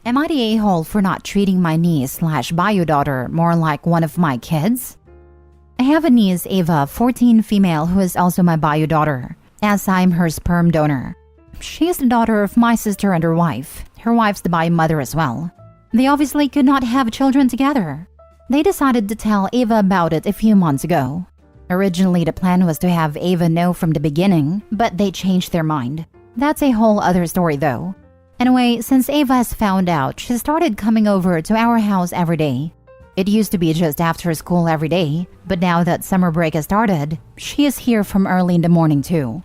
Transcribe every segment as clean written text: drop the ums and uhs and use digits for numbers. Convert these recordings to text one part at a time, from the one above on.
Am I the a-hole for not treating my niece/bio daughter more like one of my kids? I have a niece, Ava, 14, female, who is also my bio daughter, as I'm her sperm donor. She is the daughter of my sister and her wife. Her wife's the bio mother as well. They obviously could not have children together. They decided to tell Ava about it a few months ago. Originally, the plan was to have Ava know from the beginning, but they changed their mind. That's a whole other story though. Anyway, since Ava has found out, she started coming over to our house every day. It used to be just after school every day, but now that summer break has started, she is here from early in the morning too.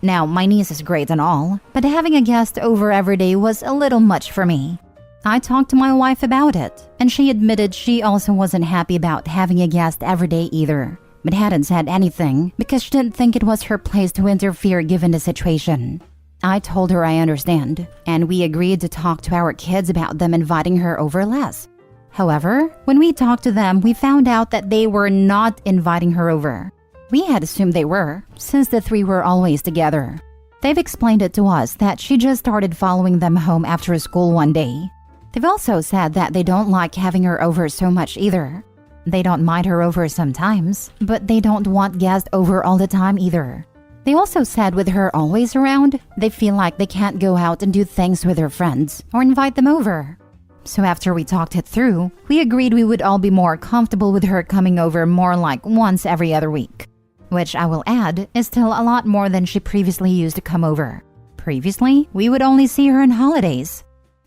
Now, my niece is great and all, but having a guest over every day was a little much for me. I talked to my wife about it, and she admitted she also wasn't happy about having a guest every day either, but hadn't said anything because she didn't think it was her place to interfere given the situation. I told her I understand, and we agreed to talk to our kids about them inviting her over less. However, when we talked to them, we found out that they were not inviting her over. We had assumed they were, since the three were always together. They've explained it to us that she just started following them home after school one day. They've also said that they don't like having her over so much either. They don't mind her over sometimes, but they don't want guests over all the time either. They also said with her always around, they feel like they can't go out and do things with their friends or invite them over. So after we talked it through, we agreed we would all be more comfortable with her coming over more like once every other week. Which I will add is still a lot more than she previously used to come over. Previously, we would only see her on holidays.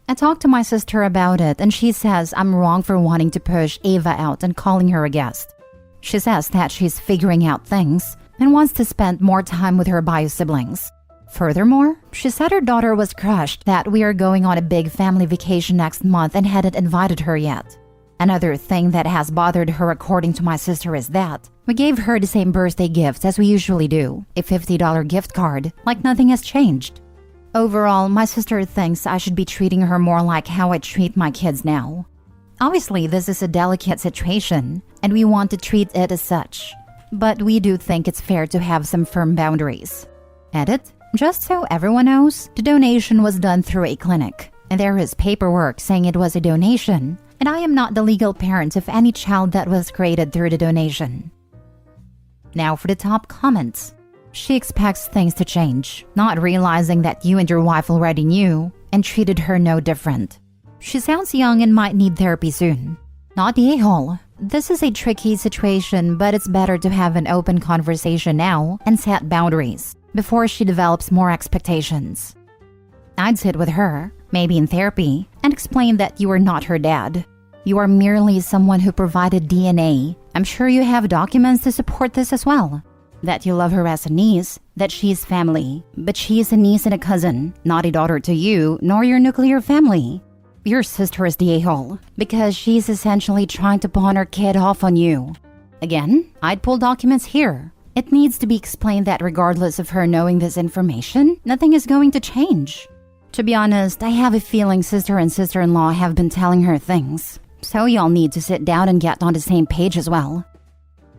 I talked to my sister about it and she says I'm wrong for wanting to push Ava out and calling her a guest. She says that she's figuring out things and wants to spend more time with her bio siblings. Furthermore, she said her daughter was crushed that we are going on a big family vacation next month and hadn't invited her yet. Another thing that has bothered her according to my sister is that we gave her the same birthday gift as we usually do, a $50 gift card, like nothing has changed. Overall, my sister thinks I should be treating her more like how I treat my kids now. Obviously, this is a delicate situation, and we want to treat it as such. But we do think it's fair to have some firm boundaries. Edit: just so everyone knows, the donation was done through a clinic, and there is paperwork saying it was a donation, and I am not the legal parent of any child that was created through the donation. Now for the top comments. She expects things to change, not realizing that you and your wife already knew and treated her no different. She sounds young and might need therapy soon. Not the a-hole. This is a tricky situation, but it's better to have an open conversation now and set boundaries before she develops more expectations. I'd sit with her, maybe in therapy, and explain that you are not her dad. You are merely someone who provided DNA. I'm sure you have documents to support this as well. That you love her as a niece, that she is family, but she is a niece and a cousin, not a daughter to you nor your nuclear family. Your sister is the a-hole because she's essentially trying to pawn her kid off on you. Again, I'd pull documents here. It needs to be explained that regardless of her knowing this information, nothing is going to change. To be honest, I have a feeling sister and sister-in-law have been telling her things. So y'all need to sit down and get on the same page as well.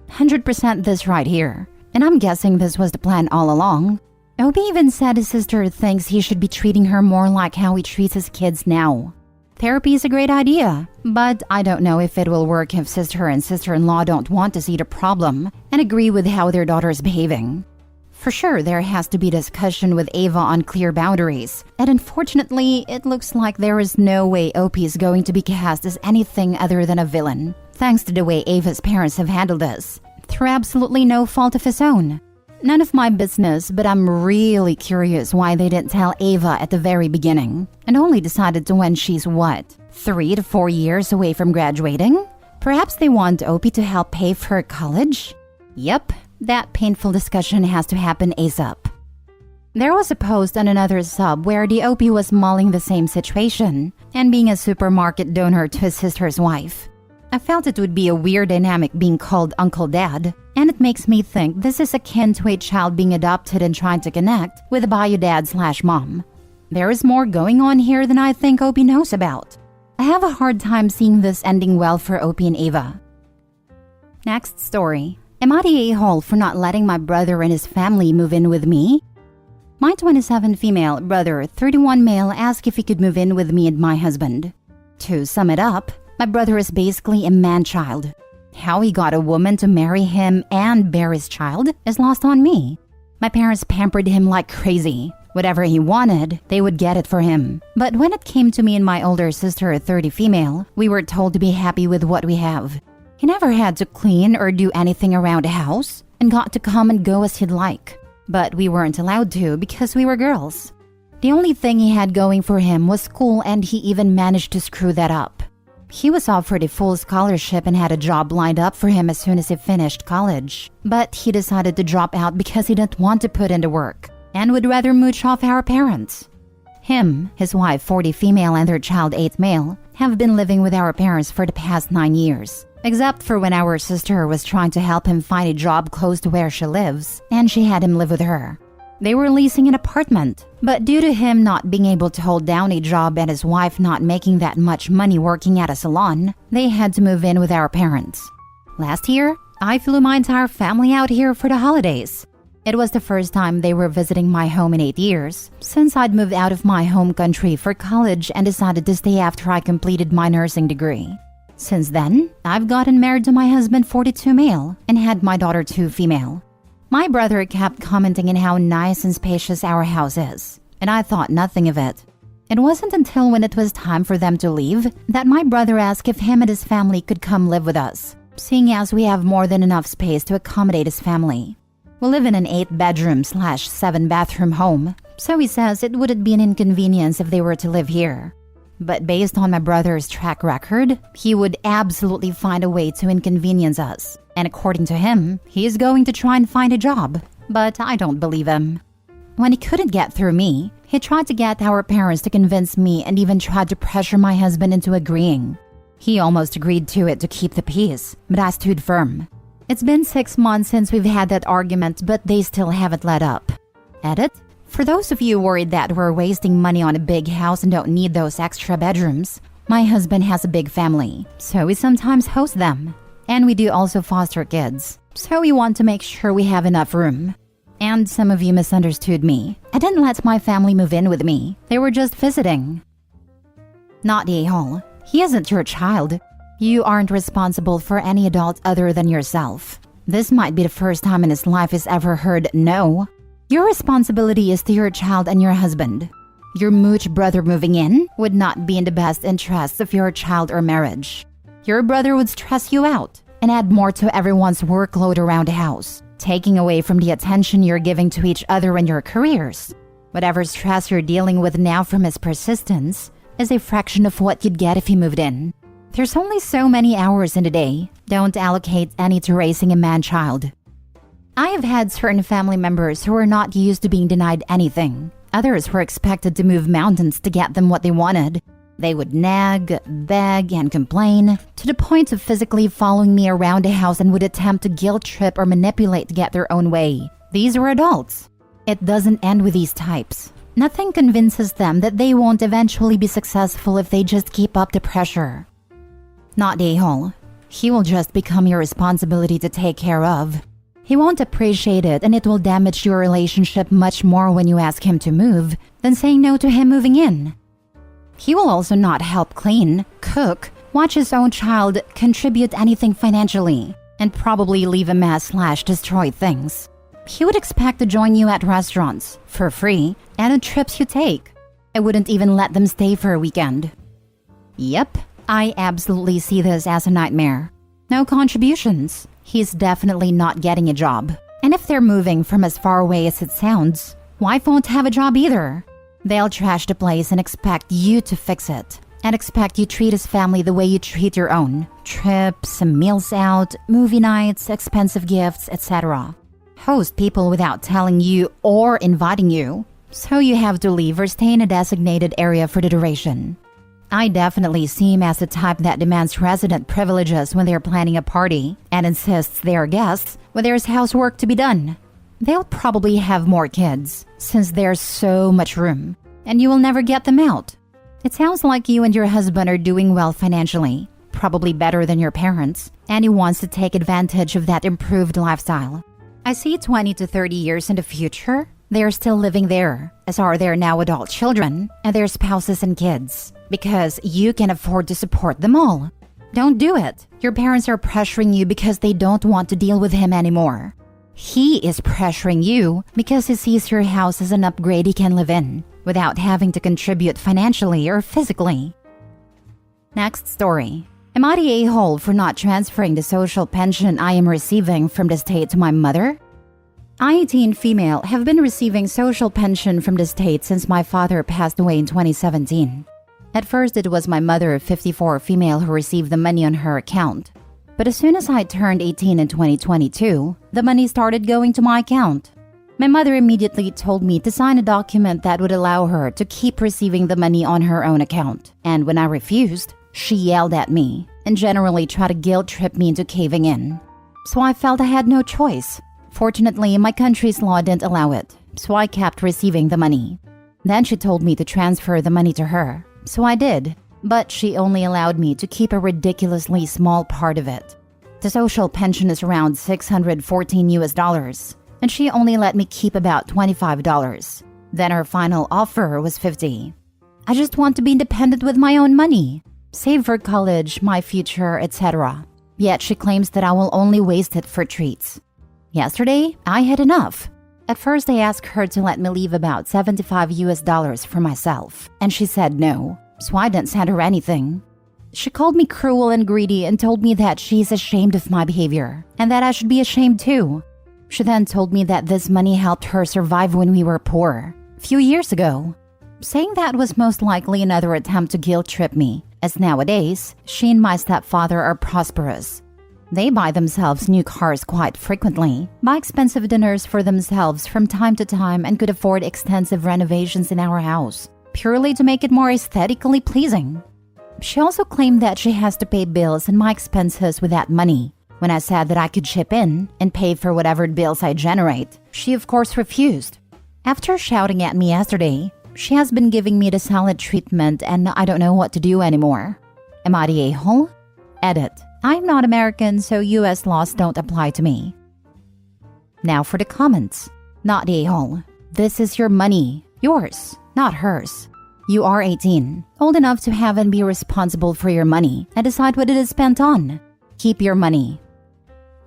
100% this right here. And I'm guessing this was the plan all along. Obi even said his sister thinks he should be treating her more like how he treats his kids now. Therapy is a great idea, but I don't know if it will work if sister and sister-in-law don't want to see the problem and agree with how their daughter is behaving. For sure, there has to be discussion with Ava on clear boundaries, and unfortunately, it looks like there is no way Opie is going to be cast as anything other than a villain, thanks to the way Ava's parents have handled this, through absolutely no fault of his own. None of my business, but I'm really curious why they didn't tell Ava at the very beginning, and only decided to when she's what, 3 to 4 years away from graduating? Perhaps they want Opie to help pay for her college? Yep, that painful discussion has to happen ASAP. There was a post on another sub where the Opie was mulling the same situation and being a supermarket donor to his sister's wife. I felt it would be a weird dynamic being called Uncle Dad, and it makes me think this is akin to a child being adopted and trying to connect with a bio dad/mom. There is more going on here than I think Opie knows about. I have a hard time seeing this ending well for Opie and Ava. Next story. Am I the a-hole for not letting my brother and his family move in with me? My 27 female brother, 31 male asked if he could move in with me and my husband. To sum it up, my brother is basically a man-child. How he got a woman to marry him and bear his child is lost on me. My parents pampered him like crazy. Whatever he wanted, they would get it for him. But when it came to me and my older sister, 30 female, we were told to be happy with what we have. He never had to clean or do anything around the house and got to come and go as he'd like. But we weren't allowed to because we were girls. The only thing he had going for him was school, and he even managed to screw that up. He was offered a full scholarship and had a job lined up for him as soon as he finished college. But he decided to drop out because he didn't want to put in the work and would rather mooch off our parents. Him, his wife, 40 female, and their child, 8 male, have been living with our parents for the past 9 years. Except for when our sister was trying to help him find a job close to where she lives, and she had him live with her. They were leasing an apartment, but due to him not being able to hold down a job and his wife not making that much money working at a salon, they had to move in with our parents. Last year, I flew my entire family out here for the holidays. It was the first time they were visiting my home in 8 years, since I'd moved out of my home country for college and decided to stay after I completed my nursing degree. Since then, I've gotten married to my husband, 42 male, and had my daughter, 2 female. My brother kept commenting on how nice and spacious our house is, and I thought nothing of it. It wasn't until when it was time for them to leave that my brother asked if him and his family could come live with us, seeing as we have more than enough space to accommodate his family. We live in an 8-bedroom/7 bathroom home, so he says it wouldn't be an inconvenience if they were to live here. But based on my brother's track record, he would absolutely find a way to inconvenience us. And according to him, he is going to try and find a job. But I don't believe him. When he couldn't get through me, he tried to get our parents to convince me and even tried to pressure my husband into agreeing. He almost agreed to it to keep the peace, but I stood firm. It's been 6 months since we've had that argument, but they still haven't let up. Edit? For those of you worried that we're wasting money on a big house and don't need those extra bedrooms, my husband has a big family, so we sometimes host them. And we do also foster kids, so we want to make sure we have enough room. And some of you misunderstood me. I didn't let my family move in with me. They were just visiting. Not the a-hole. He isn't your child. You aren't responsible for any adult other than yourself. This might be the first time in his life he's ever heard no. Your responsibility is to your child and your husband. Your mooch brother moving in would not be in the best interests of your child or marriage. Your brother would stress you out and add more to everyone's workload around the house, taking away from the attention you're giving to each other and your careers. Whatever stress you're dealing with now from his persistence is a fraction of what you'd get if he moved in. There's only so many hours in a day. Don't allocate any to raising a man-child. I have had certain family members who were not used to being denied anything. Others were expected to move mountains to get them what they wanted. They would nag, beg, and complain, to the point of physically following me around the house and would attempt to guilt trip or manipulate to get their own way. These were adults. It doesn't end with these types. Nothing convinces them that they won't eventually be successful if they just keep up the pressure. Not the a-hole. He will just become your responsibility to take care of. He won't appreciate it, and it will damage your relationship much more when you ask him to move than saying no to him moving in. He will also not help clean, cook, watch his own child, contribute anything financially, and probably leave a mess/destroy things. He would expect to join you at restaurants, for free, and on trips you take. I wouldn't even let them stay for a weekend. Yep, I absolutely see this as a nightmare. No contributions. He's definitely not getting a job. And if they're moving from as far away as it sounds, wife won't have a job either. They'll trash the place and expect you to fix it. And expect you treat his family the way you treat your own. Trips, meals out, movie nights, expensive gifts, etc. Host people without telling you or inviting you. So you have to leave or stay in a designated area for the duration. I definitely see him as the type that demands resident privileges when they're planning a party and insists they are guests when there's housework to be done. They'll probably have more kids since there's so much room, and you will never get them out. It sounds like you and your husband are doing well financially, probably better than your parents, and he wants to take advantage of that improved lifestyle. I see 20 to 30 years in the future, They are still living there, as are their now adult children and their spouses and kids, because you can afford to support them all. Don't do it. Your parents are pressuring you because they don't want to deal with him anymore. He is pressuring you because he sees your house as an upgrade he can live in without having to contribute financially or physically. Next story. Am I the a-hole for not transferring the social pension I am receiving from the state to my mother? I, 18 female, have been receiving social pension from the state since my father passed away in 2017. At first, it was my mother, 54 female, who received the money on her account. But as soon as I turned 18 in 2022, the money started going to my account. My mother immediately told me to sign a document that would allow her to keep receiving the money on her own account. And when I refused, she yelled at me and generally tried to guilt trip me into caving in. So I felt I had no choice. Fortunately, my country's law didn't allow it, so I kept receiving the money. Then she told me to transfer the money to her, so I did. But she only allowed me to keep a ridiculously small part of it. The social pension is around $614, and she only let me keep about $25. Then her final offer was $50. I just want to be independent with my own money, save for college, my future, etc. Yet she claims that I will only waste it for treats. Yesterday, I had enough. At first, I asked her to let me leave about $75 for myself, and she said no. So I didn't send her anything. She called me cruel and greedy and told me that she's ashamed of my behavior and that I should be ashamed too. She then told me that this money helped her survive when we were poor, a few years ago, saying that was most likely another attempt to guilt trip me, as nowadays, she and my stepfather are prosperous. They buy themselves new cars quite frequently, buy expensive dinners for themselves from time to time, and could afford extensive renovations in our house, purely to make it more aesthetically pleasing. She also claimed that she has to pay bills and my expenses with that money. When I said that I could chip in and pay for whatever bills I generate, she of course refused. After shouting at me yesterday, she has been giving me the silent treatment and I don't know what to do anymore. Am I the a-hole? Edit. I'm not American, so US laws don't apply to me. Now for the comments. Not the a-hole. This is your money. Yours, not hers. You are 18, old enough to have and be responsible for your money and decide what it is spent on. Keep your money.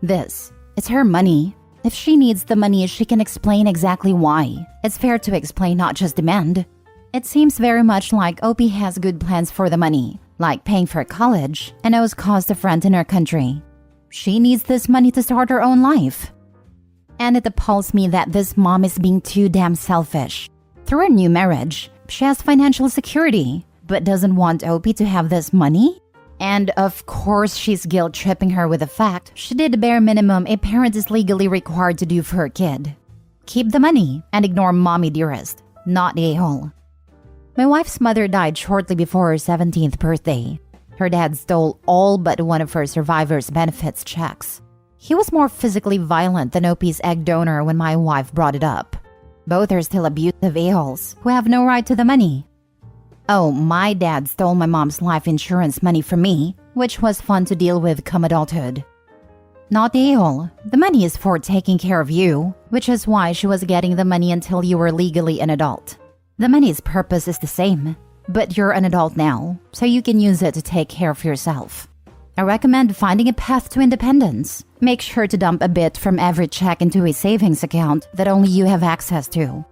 This is her money. If she needs the money, she can explain exactly why. It's fair to explain, not just demand. It seems very much like OP has good plans for the money, like paying for college and knows cost of rent in her country. She needs this money to start her own life. And it appalls me that this mom is being too damn selfish. Through her new marriage, she has financial security, but doesn't want OP to have this money? And of course, she's guilt-tripping her with the fact she did the bare minimum a parent is legally required to do for her kid. Keep the money and ignore mommy dearest, not the a-hole. My wife's mother died shortly before her 17th birthday. Her dad stole all but one of her survivor's benefits checks. He was more physically violent than OP's egg donor when my wife brought it up. Both are still abusive a-holes who have no right to the money. Oh, my dad stole my mom's life insurance money from me, which was fun to deal with come adulthood. Not the a-hole. The money is for taking care of you, which is why she was getting the money until you were legally an adult. The money's purpose is the same, but you're an adult now, so you can use it to take care of yourself. I recommend finding a path to independence. Make sure to dump a bit from every check into a savings account that only you have access to.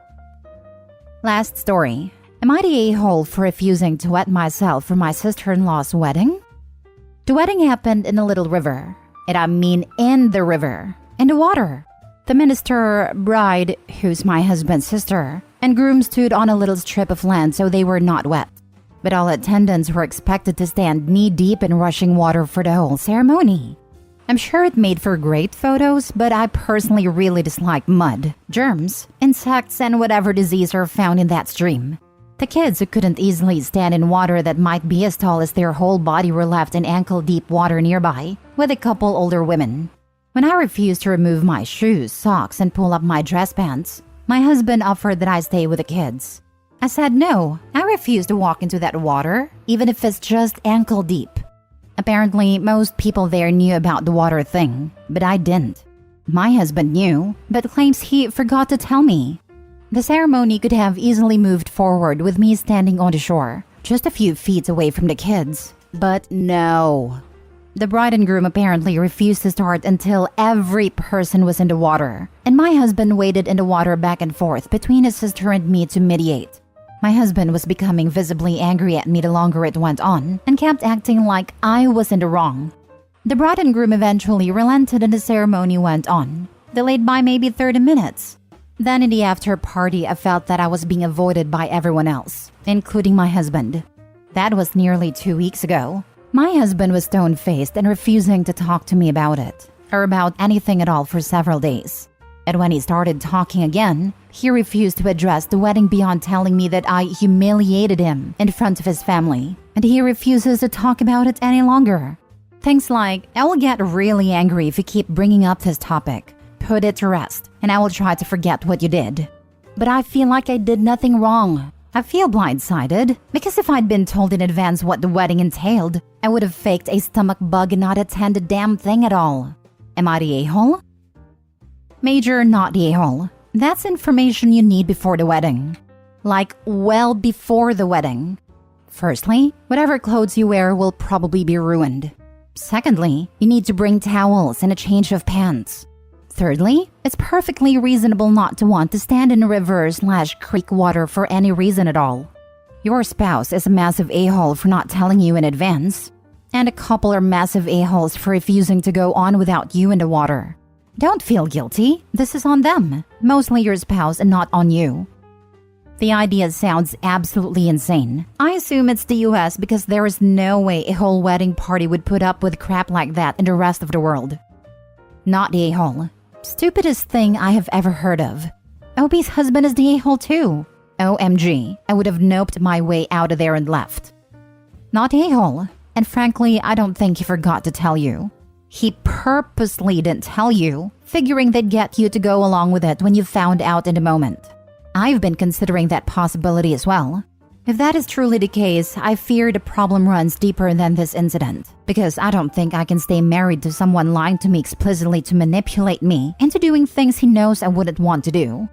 Last story. Am I the a-hole for refusing to wet myself for my sister-in-law's wedding? The wedding happened in a little river. And I mean in the river. In the water. The minister, bride, who's my husband's sister, and groom stood on a little strip of land so they were not wet. But all attendants were expected to stand knee-deep in rushing water for the whole ceremony. I'm sure it made for great photos, but I personally really dislike mud, germs, insects, and whatever disease are found in that stream. The kids who couldn't easily stand in water that might be as tall as their whole body were left in ankle-deep water nearby, with a couple older women. When I refused to remove my shoes, socks, and pull up my dress pants, my husband offered that I stay with the kids. I said no, I refuse to walk into that water, even if it's just ankle-deep. Apparently, most people there knew about the water thing, but I didn't. My husband knew, but claims he forgot to tell me. The ceremony could have easily moved forward with me standing on the shore, just a few feet away from the kids. But no. The bride and groom apparently refused to start until every person was in the water, and my husband waded in the water back and forth between his sister and me to mediate. My husband was becoming visibly angry at me the longer it went on, and kept acting like I was in the wrong. The bride and groom eventually relented and the ceremony went on, delayed by maybe 30 minutes. Then in the after party, I felt that I was being avoided by everyone else, including my husband. That was nearly 2 weeks ago. My husband was stone-faced and refusing to talk to me about it, or about anything at all for several days. And when he started talking again, he refused to address the wedding beyond telling me that I humiliated him in front of his family, and he refuses to talk about it any longer. Things like, I will get really angry if you keep bringing up this topic. Put it to rest, and I will try to forget what you did. But I feel like I did nothing wrong. I feel blindsided, because if I'd been told in advance what the wedding entailed, I would have faked a stomach bug and not attend a damn thing at all. Am I the a-hole? Major not the a-hole. That's information you need before the wedding. Like, well before the wedding. Firstly, whatever clothes you wear will probably be ruined. Secondly, you need to bring towels and a change of pants. Thirdly, it's perfectly reasonable not to want to stand in a river/creek water for any reason at all. Your spouse is a massive a-hole for not telling you in advance, and a couple are massive a-holes for refusing to go on without you in the water. Don't feel guilty. This is on them, mostly your spouse and not on you. The idea sounds absolutely insane. I assume it's the US because there is no way a whole wedding party would put up with crap like that in the rest of the world. Not the a-hole. Stupidest thing I have ever heard of. Opie's husband is the a-hole too. OMG, I would have noped my way out of there and left. Not a-hole, and frankly, I don't think he forgot to tell you. He purposely didn't tell you, figuring they'd get you to go along with it when you found out in the moment. I've been considering that possibility as well. If that is truly the case, I fear the problem runs deeper than this incident, because I don't think I can stay married to someone lying to me explicitly to manipulate me into doing things he knows I wouldn't want to do.